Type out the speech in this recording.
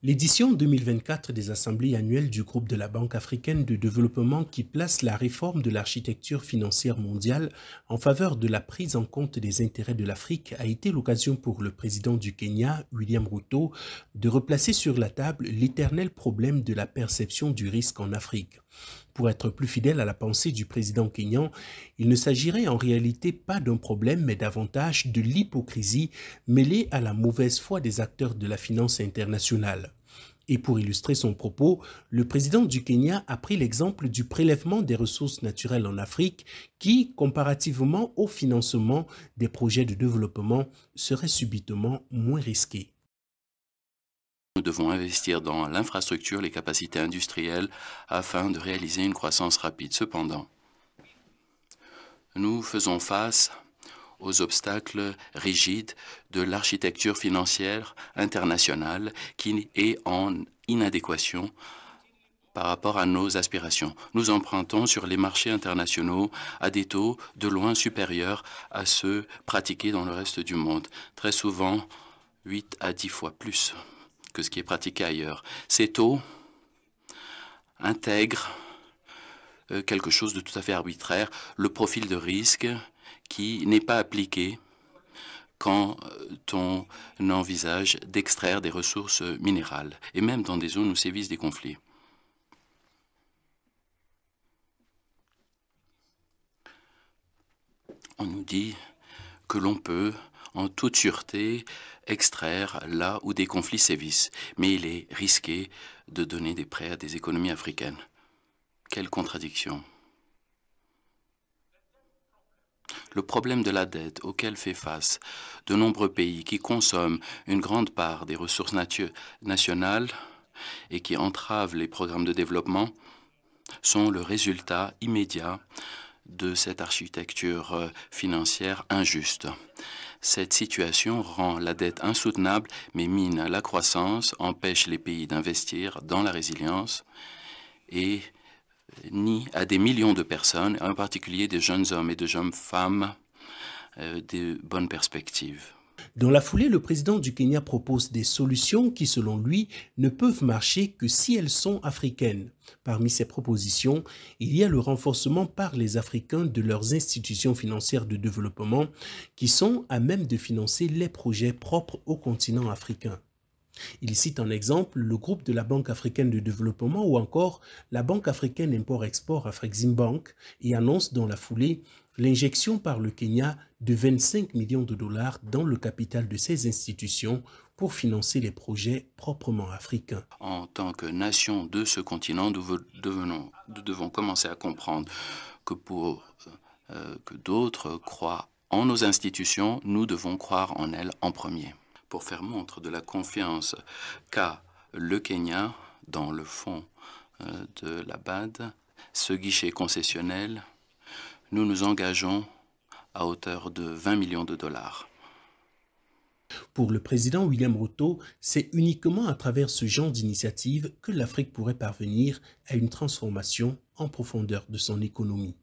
L'édition 2024 des assemblées annuelles du groupe de la Banque africaine de développement qui place la réforme de l'architecture financière mondiale en faveur de la prise en compte des intérêts de l'Afrique a été l'occasion pour le président du Kenya, William Ruto, de replacer sur la table l'éternel problème de la perception du risque en Afrique. Pour être plus fidèle à la pensée du président kényan, il ne s'agirait en réalité pas d'un problème, mais davantage de l'hypocrisie mêlée à la mauvaise foi des acteurs de la finance internationale. Et pour illustrer son propos, le président du Kenya a pris l'exemple du prélèvement des ressources naturelles en Afrique qui, comparativement au financement des projets de développement, serait subitement moins risqué. Nous devons investir dans l'infrastructure, les capacités industrielles, afin de réaliser une croissance rapide. Cependant, nous faisons face aux obstacles rigides de l'architecture financière internationale qui est en inadéquation par rapport à nos aspirations. Nous empruntons sur les marchés internationaux à des taux de loin supérieurs à ceux pratiqués dans le reste du monde, très souvent 8 à 10 fois plus que ce qui est pratiqué ailleurs. Ces taux intègrent quelque chose de tout à fait arbitraire, le profil de risque qui n'est pas appliqué quand on envisage d'extraire des ressources minérales, et même dans des zones où sévissent des conflits. On nous dit que l'on peut, en toute sûreté, extraire là où des conflits sévissent. Mais il est risqué de donner des prêts à des économies africaines. Quelle contradiction! Le problème de la dette auquel fait face de nombreux pays qui consomment une grande part des ressources nationales et qui entravent les programmes de développement sont le résultat immédiat de cette architecture financière injuste. Cette situation rend la dette insoutenable, mais mine la croissance, empêche les pays d'investir dans la résilience et nie à des millions de personnes, en particulier des jeunes hommes et de jeunes femmes, de bonnes perspectives. Dans la foulée, le président du Kenya propose des solutions qui, selon lui, ne peuvent marcher que si elles sont africaines. Parmi ces propositions, il y a le renforcement par les Africains de leurs institutions financières de développement qui sont à même de financer les projets propres au continent africain. Il cite en exemple le groupe de la Banque africaine de développement ou encore la Banque africaine Import-Export Afreximbank et annonce dans la foulée l'injection par le Kenya de 25 millions de dollars dans le capital de ces institutions pour financer les projets proprement africains. En tant que nation de ce continent, nous devons commencer à comprendre que pour que d'autres croient en nos institutions, nous devons croire en elles en premier. Pour faire montre de la confiance qu'a le Kenya dans le fonds de la BAD, ce guichet concessionnel, nous nous engageons à hauteur de 20 millions de dollars. Pour le président William Ruto, c'est uniquement à travers ce genre d'initiative que l'Afrique pourrait parvenir à une transformation en profondeur de son économie.